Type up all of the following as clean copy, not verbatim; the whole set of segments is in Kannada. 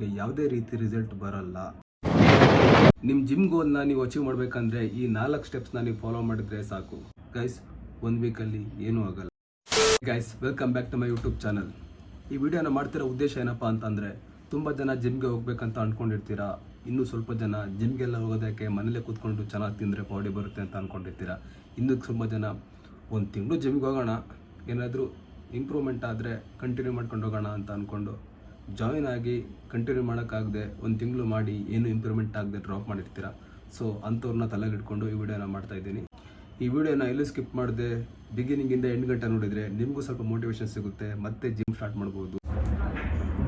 ನಿಮಗೆ ಯಾವುದೇ ರೀತಿ ರಿಸಲ್ಟ್ ಬರಲ್ಲ. ನಿಮ್ಮ ಜಿಮ್ ಗೋಲ್ನ ನೀವು ಅಚೀವ್ ಮಾಡಬೇಕಂದ್ರೆ ಈ 4 ಸ್ಟೆಪ್ಸ್ನ ನೀವು ಫಾಲೋ ಮಾಡಿದ್ರೆ ಸಾಕು ಗೈಸ್. 1 ವೀಕಲ್ಲಿ ಏನೂ ಆಗಲ್ಲ. Guys, welcome back to my YouTube channel. ಈ ವಿಡಿಯೋನ ಮಾಡ್ತಿರೋ ಉದ್ದೇಶ ಏನಪ್ಪ ಅಂತಂದರೆ, ತುಂಬ ಜನ ಜಿಮ್ಗೆ ಹೋಗ್ಬೇಕಂತ ಅಂದ್ಕೊಂಡಿರ್ತೀರಾ. ಇನ್ನೂ ಸ್ವಲ್ಪ ಜನ ಜಿಮ್ಗೆಲ್ಲ ಹೋಗೋದಕ್ಕೆ ಮನೇಲೇ ಕೂತ್ಕೊಂಡು ಚೆನ್ನಾಗಿ ತಿಂದರೆ ಬಾಡಿ ಬರುತ್ತೆ ಅಂತ ಅಂದ್ಕೊಂಡಿರ್ತೀರಾ. ಇನ್ನೂ ತುಂಬ ಜನ 1 ತಿಂಗಳು ಜಿಮ್ಗೆ ಹೋಗೋಣ, ಏನಾದರೂ ಇಂಪ್ರೂವ್ಮೆಂಟ್ ಆದರೆ ಕಂಟಿನ್ಯೂ ಮಾಡ್ಕೊಂಡು ಹೋಗೋಣ ಅಂತ ಅಂದ್ಕೊಂಡು ಜಾಯಿನ್ ಆಗಿ ಕಂಟಿನ್ಯೂ ಮಾಡೋಕ್ಕಾಗದೆ 1 ತಿಂಗಳು ಮಾಡಿ ಏನು ಇಂಪ್ರೂವ್ಮೆಂಟ್ ಆಗದೆ ಡ್ರಾಪ್ ಮಾಡಿರ್ತೀರ. ಸೊ ಅಂಥವ್ರನ್ನ ತಲೆಗೆ ಇಟ್ಕೊಂಡು ಈ ವಿಡಿಯೋನ ಮಾಡ್ತಾಯಿದ್ದೀನಿ. ಈ ವಿಡಿಯೋನ ಎಲ್ಲೂ ಸ್ಕಿಪ್ ಮಾಡದೆ ಬಿಗಿನಿಂಗಿಂದ ಎಂಡ್ ಗಂಟೆ ನೋಡಿದರೆ ನಿಮಗೂ ಸ್ವಲ್ಪ ಮೋಟಿವೇಶನ್ ಸಿಗುತ್ತೆ, ಮತ್ತೆ ಜಿಮ್ ಸ್ಟಾರ್ಟ್ ಮಾಡ್ಬೋದು,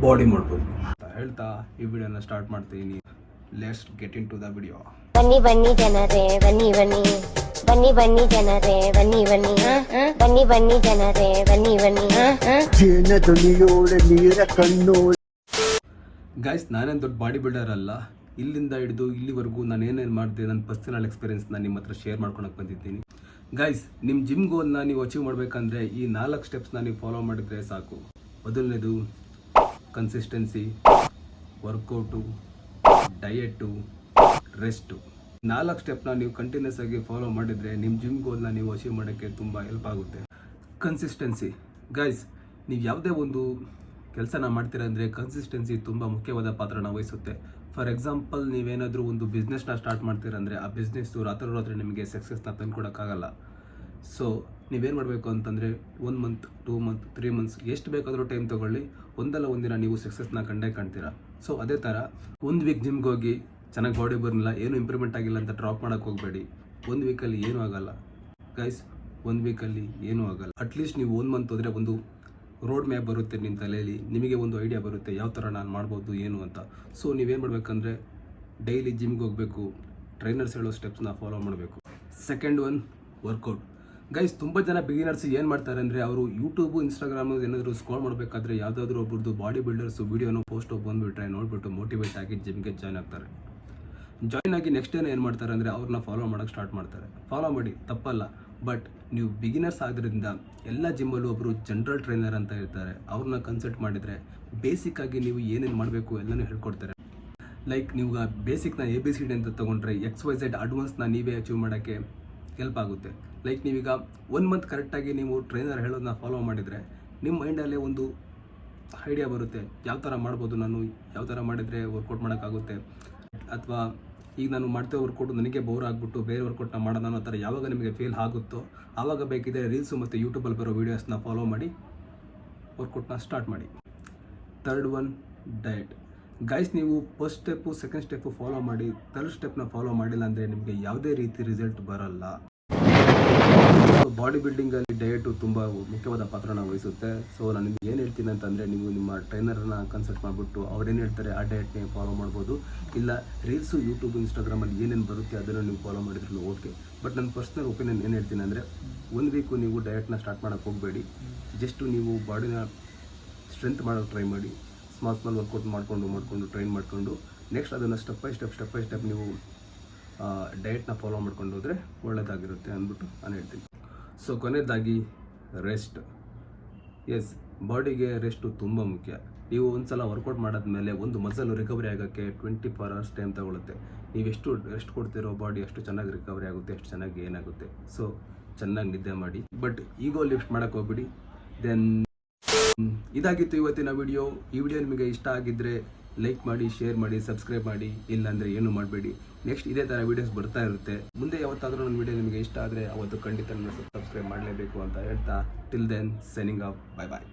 ಬಾಡಿ ಮಾಡ್ಬೋದು ಅಂತ ಹೇಳ್ತಾ ಈ ವಿಡಿಯೋನ ಸ್ಟಾರ್ಟ್ ಮಾಡ್ತೀನಿ. Let's get into the video. ಬನ್ನಿ ಬನ್ನಿ ಜನರೇ ಬನ್ನಿ ಬನ್ನಿ, ಬನ್ನಿ ಬನ್ನಿ ಜನರೇ ಬನ್ನಿ ಬನ್ನಿ, ಬನ್ನಿ ಬನ್ನಿ ಜನರೇ ಬನ್ನಿ ಬನ್ನಿ. ಗೈಸ್, ನಾನೇನು ದೊಡ್ಡ ಬಾಡಿ ಬಿಲ್ಡರ್ ಅಲ್ಲ. ಇಲ್ಲಿಂದ ಹಿಡಿದು ಇಲ್ಲಿವರೆಗೂ ನಾನು ಏನೇನು ಮಾಡಿದೆ, ನನ್ನ ಪರ್ಸನಲ್ ಎಕ್ಸ್ಪೀರಿಯನ್ಸ್ನ ನಿಮ್ಮ ಹತ್ರ ಶೇರ್ ಮಾಡ್ಕೊಳಕ್ಕೆ ಬಂದಿದ್ದೀನಿ. ಗೈಸ್, ನಿಮ್ಮ ಜಿಮ್ ಗೋಲ್ನ ನೀವು ಅಚೀವ್ ಮಾಡಬೇಕಂದ್ರೆ ಈ 4 ಸ್ಟೆಪ್ಸ್ನ ನೀವು ಫಾಲೋ ಮಾಡಿದರೆ ಸಾಕು. ಮೊದಲನೇದು ಕನ್ಸಿಸ್ಟೆನ್ಸಿ, ವರ್ಕೌಟು, ಡಯೆಟ್ಟು, ರೆಸ್ಟು. 4 ಸ್ಟೆಪ್ನ ನೀವು ಕಂಟಿನ್ಯೂಸ್ ಆಗಿ ಫಾಲೋ ಮಾಡಿದರೆ ನಿಮ್ಮ ಜಿಮ್ ಗೋಲ್ನ ನೀವು ಅಚೀವ್ ಮಾಡೋಕ್ಕೆ ತುಂಬ ಹೆಲ್ಪ್ ಆಗುತ್ತೆ. ಕನ್ಸಿಸ್ಟೆನ್ಸಿ ಗೈಸ್, ನೀವು ಯಾವುದೇ ಒಂದು ಕೆಲಸನ ಮಾಡ್ತೀರಾ ಅಂದರೆ ಕನ್ಸಿಸ್ಟೆನ್ಸಿ ತುಂಬ ಮುಖ್ಯವಾದ ಪಾತ್ರನ ವಹಿಸುತ್ತೆ. ಫಾರ್ ಎಕ್ಸಾಂಪಲ್, ನೀವೇನಾದರೂ ಒಂದು ಬಿಸ್ನೆಸ್ನ ಸ್ಟಾರ್ಟ್ ಮಾಡ್ತೀರಂದರೆ ಆ ಬಿಸ್ನೆಸ್ಸು ರಾತ್ರಿ ನಿಮಗೆ ಸಕ್ಸಸ್ನ ತಂದುಕೊಡೋಕ್ಕಾಗಲ್ಲ. ಸೊ ನೀವೇನು ಮಾಡಬೇಕು ಅಂತಂದರೆ 1 ಮಂತ್, 2 ಮಂತ್, 3 ಮಂತ್ಸ್ ಎಷ್ಟು ಬೇಕಾದರೂ ಟೈಮ್ ತೊಗೊಳ್ಳಿ, ಒಂದಲ್ಲ ಒಂದಿನ ನೀವು ಸಕ್ಸಸ್ನ ಕಂಡೇ ಕಾಣ್ತೀರಾ. ಸೊ ಅದೇ ಥರ 1 ವೀಕ್ ಜಿಮ್ಗೆ ಹೋಗಿ ಚೆನ್ನಾಗಿ ಬಾಡಿ ಬರಲಿಲ್ಲ, ಏನೂ ಇಂಪ್ರೂವ್ಮೆಂಟ್ ಆಗಿಲ್ಲ ಅಂತ ಡ್ರಾಪ್ ಮಾಡೋಕ್ಕೆ ಹೋಗಬೇಡಿ. 1 ವೀಕಲ್ಲಿ ಏನೂ ಆಗಲ್ಲ ಗೈಸ್, 1 ವೀಕಲ್ಲಿ ಏನೂ ಆಗಲ್ಲ. ಅಟ್ಲೀಸ್ಟ್ ನೀವು 1 ಮಂತ್ ಹೋದರೆ ಒಂದು ರೋಡ್ ಮ್ಯಾಪ್ ಬರುತ್ತೆ ನಿಮ್ಮ ತಲೆಯಲ್ಲಿ, ನಿಮಗೆ ಒಂದು ಐಡಿಯಾ ಬರುತ್ತೆ ಯಾವ ಥರ ನಾನು ಮಾಡ್ಬೋದು ಏನು ಅಂತ. ಸೊ ನೀವೇನು ಮಾಡಬೇಕಂದ್ರೆ ಡೈಲಿ ಜಿಮ್ಗೆ ಹೋಗಬೇಕು, ಟ್ರೈನರ್ಸ್ ಹೇಳೋ ಸ್ಟೆಪ್ಸ್ನ ಫಾಲೋ ಮಾಡಬೇಕು. Second one, workout. ಗೈಸ್, ತುಂಬ ಜನ ಬಿಗಿನರ್ಸ್ ಏನು ಮಾಡ್ತಾರೆ ಅಂದರೆ, ಅವರು ಯೂಟ್ಯೂಬು, ಇನ್ಸ್ಟಾಗ್ರಾಮು ಏನಾದರೂ ಸ್ಕ್ರೋಲ್ ಮಾಡಬೇಕಾದ್ರೆ ಯಾವುದಾದ್ರೂ ಒಬ್ಬರದ್ದು ಬಾಡಿ ಬಿಲ್ಡರ್ಸು ವೀಡಿಯೋನೋ ಪೋಸ್ಟೋ ಬಂದುಬಿಟ್ರೆ ನೋಡಿಬಿಟ್ಟು ಮೋಟಿವೇಟ್ ಆಗಿ ಜಿಮ್ಗೆ ಜಾಯ್ನ್ ಆಗ್ತಾರೆ. ಜಾಯ್ನ್ ಆಗಿ ನೆಕ್ಸ್ಟ್ ಏನು ಮಾಡ್ತಾರೆ ಅಂದರೆ ಅವ್ರನ್ನ ಫಾಲೋ ಮಾಡೋಕ್ಕೆ ಸ್ಟಾರ್ಟ್ ಮಾಡ್ತಾರೆ. ಫಾಲೋ ಮಾಡಿ, ತಪ್ಪಲ್ಲ. ಬಟ್ ನೀವು ಬಿಗಿನರ್ಸ್ ಆಗೋದ್ರಿಂದ ಎಲ್ಲ ಜಿಮ್ಮಲ್ಲೂ ಒಬ್ಬರು ಜನರಲ್ ಟ್ರೈನರ್ ಅಂತ ಇರ್ತಾರೆ, ಅವ್ರನ್ನ ಕನ್ಸಲ್ಟ್ ಮಾಡಿದರೆ ಬೇಸಿಕ್ಕಾಗಿ ನೀವು ಏನೇನು ಮಾಡಬೇಕು ಎಲ್ಲನೂ ಹೇಳ್ಕೊಡ್ತಾರೆ. ಲೈಕ್ ನೀವು ಬೇಸಿಕ್ನ ABCD ಅಂತ ತೊಗೊಂಡ್ರೆ XYZ ಅಡ್ವಾನ್ಸ್ನ ನೀವೇ ಅಚೀವ್ ಮಾಡೋಕ್ಕೆ ಹೆಲ್ಪ್ ಆಗುತ್ತೆ. ಲೈಕ್ ನೀವೀಗ 1 ಮಂತ್ ಕರೆಕ್ಟಾಗಿ ನೀವು ಟ್ರೈನರ್ ಹೇಳೋದನ್ನ ಫಾಲೋ ಮಾಡಿದರೆ ನಿಮ್ಮ ಮೈಂಡಲ್ಲೇ ಒಂದು ಐಡಿಯಾ ಬರುತ್ತೆ, ಯಾವ ಥರ ಮಾಡ್ಬೋದು, ನಾನು ಯಾವ ಥರ ಮಾಡಿದರೆ ವರ್ಕೌಟ್ ಮಾಡೋಕ್ಕಾಗುತ್ತೆ. ಅಥವಾ ಈಗ ನಾನು ಮಾಡ್ತೇವೆ ವರ್ಕೌಟು ನನಗೆ ಬೋರ್ ಆಗಿಬಿಟ್ಟು ಬೇರೆ ವರ್ಕೌಟ್ನ ಮಾಡೋಣ ಅನ್ನೋ ಥರ ಯಾವಾಗ ನಿಮಗೆ ಫೀಲ್ ಆಗುತ್ತೋ ಆವಾಗ ಬೇಕಿದ್ದರೆ ರೀಲ್ಸು ಮತ್ತು ಯೂಟ್ಯೂಬಲ್ಲಿ ಬರೋ ವೀಡಿಯೋಸ್ನ ಫಾಲೋ ಮಾಡಿ ವರ್ಕೌಟ್ನ ಸ್ಟಾರ್ಟ್ ಮಾಡಿ. Third one, diet. ಗೈಸ್, ನೀವು first step, second step follow ಮಾಡಿ, ಥರ್ಡ್ ಸ್ಟೆಪ್ನ ಫಾಲೋ ಮಾಡಿಲ್ಲ ಅಂದರೆ ನಿಮಗೆ ಯಾವುದೇ ರೀತಿ ರಿಸಲ್ಟ್ ಬರಲ್ಲ. ಬಾಡಿ ಬಿಲ್ಡಿಂಗಲ್ಲಿ ಡಯಟು ತುಂಬ ಮುಖ್ಯವಾದ ಪಾತ್ರನ ವಹಿಸುತ್ತೆ. ಸೊ ನಾನು ನಿಮ್ಗೆ ಏನು ಹೇಳ್ತೀನಿ ಅಂತಂದರೆ, ನೀವು ನಿಮ್ಮ ಟ್ರೈನರ್ನ ಕನ್ಸಲ್ಟ್ ಮಾಡಿಬಿಟ್ಟು ಅವ್ರೇನು ಹೇಳ್ತಾರೆ ಆ ಡಯಟ್ನೇ ಫಾಲೋ ಮಾಡ್ಬೋದು. ಇಲ್ಲ ರೀಲ್ಸು, ಯೂಟ್ಯೂಬ್, ಇನ್ಸ್ಟಾಗ್ರಾಮಲ್ಲಿ ಏನೇನು ಬರುತ್ತೆ ಅದನ್ನು ನೀವು ಫಾಲೋ ಮಾಡಿದ್ರು ಓಕೆ. ಬಟ್ ನನ್ನ ಪರ್ಸ್ನಲ್ ಒಪಿನಿಯನ್ ಏನು ಹೇಳ್ತೀನಿ ಅಂದರೆ, 1 ವೀಕು ನೀವು ಡಯಟ್ನ ಸ್ಟಾರ್ಟ್ ಮಾಡೋಕ್ಕೆ ಹೋಗಬೇಡಿ. ಜಸ್ಟು ನೀವು ಬಾಡಿನ ಸ್ಟ್ರೆಂತ್ ಮಾಡೋಕ್ಕೆ ಟ್ರೈ ಮಾಡಿ. ಸ್ಮಾಲ್ ವರ್ಕೌಟ್ ಮಾಡಿಕೊಂಡು ಟ್ರೈನ್ ಮಾಡಿಕೊಂಡು ನೆಕ್ಸ್ಟ್ ಅದನ್ನು ಸ್ಟೆಪ್ ಬೈ ಸ್ಟೆಪ್ ನೀವು ಡಯಟ್ನ ಫಾಲೋ ಮಾಡ್ಕೊಂಡು ಹೋದರೆ ಒಳ್ಳೆಯದಾಗಿರುತ್ತೆ ಅಂದ್ಬಿಟ್ಟು ನಾನು ಹೇಳ್ತೀನಿ. ಸೊ ಕೊನೆಯದಾಗಿ ರೆಸ್ಟ್. ಎಸ್, ಬಾಡಿಗೆ ರೆಸ್ಟು ತುಂಬ ಮುಖ್ಯ. ನೀವು ಒಂದು ಸಲ ವರ್ಕೌಟ್ ಮಾಡಾದ್ಮೇಲೆ ಒಂದು ಮಸಲ್ ರಿಕವರಿ ಆಗೋಕ್ಕೆ 24 hours ಟೈಮ್ ತಗೊಳುತ್ತೆ. ನೀವೆಷ್ಟು ರೆಸ್ಟ್ ಕೊಡ್ತಿರೋ ಬಾಡಿ ಅಷ್ಟು ಚೆನ್ನಾಗಿ ರಿಕವರಿ ಆಗುತ್ತೆ, ಅಷ್ಟು ಚೆನ್ನಾಗಿ ಏನಾಗುತ್ತೆ. ಸೊ ಚೆನ್ನಾಗಿ ನಿದ್ದೆ ಮಾಡಿ, ಬಟ್ ಈಗೋ ಲಿಫ್ಟ್ ಮಾಡೋಕ್ಕೆ ಹೋಗ್ಬಿಡಿ. ದೆನ್ ಇದಾಗಿತ್ತು ಇವತ್ತಿನ ವಿಡಿಯೋ. ಈ ವಿಡಿಯೋ ನಿಮಗೆ ಇಷ್ಟ ಆಗಿದ್ದರೆ ಲೈಕ್ ಮಾಡಿ, ಶೇರ್ ಮಾಡಿ, ಸಬ್ಸ್ಕ್ರೈಬ್ ಮಾಡಿ. ಇಲ್ಲಾಂದರೆ ಏನು ಮಾಡಬೇಡಿ. ನೆಕ್ಸ್ಟ್ ಇದೇ ಥರ ವೀಡಿಯೋಸ್ ಬರ್ತಾ ಇರುತ್ತೆ. ಮುಂದೆ ಯಾವತ್ತಾದರೂ ನನ್ನ ವಿಡಿಯೋ ನಿಮಗೆ ಇಷ್ಟ ಆದರೆ ಅವತ್ತು ಖಂಡಿತ ನನ್ನ ಸಬ್ಸ್ಕ್ರೈಬ್ ಮಾಡಲೇಬೇಕು ಅಂತ ಹೇಳ್ತಾ, ಟಿಲ್ ದೆನ್ ಸೈನಿಂಗ್ ಆಫ್, ಬಾಯ್ ಬಾಯ್.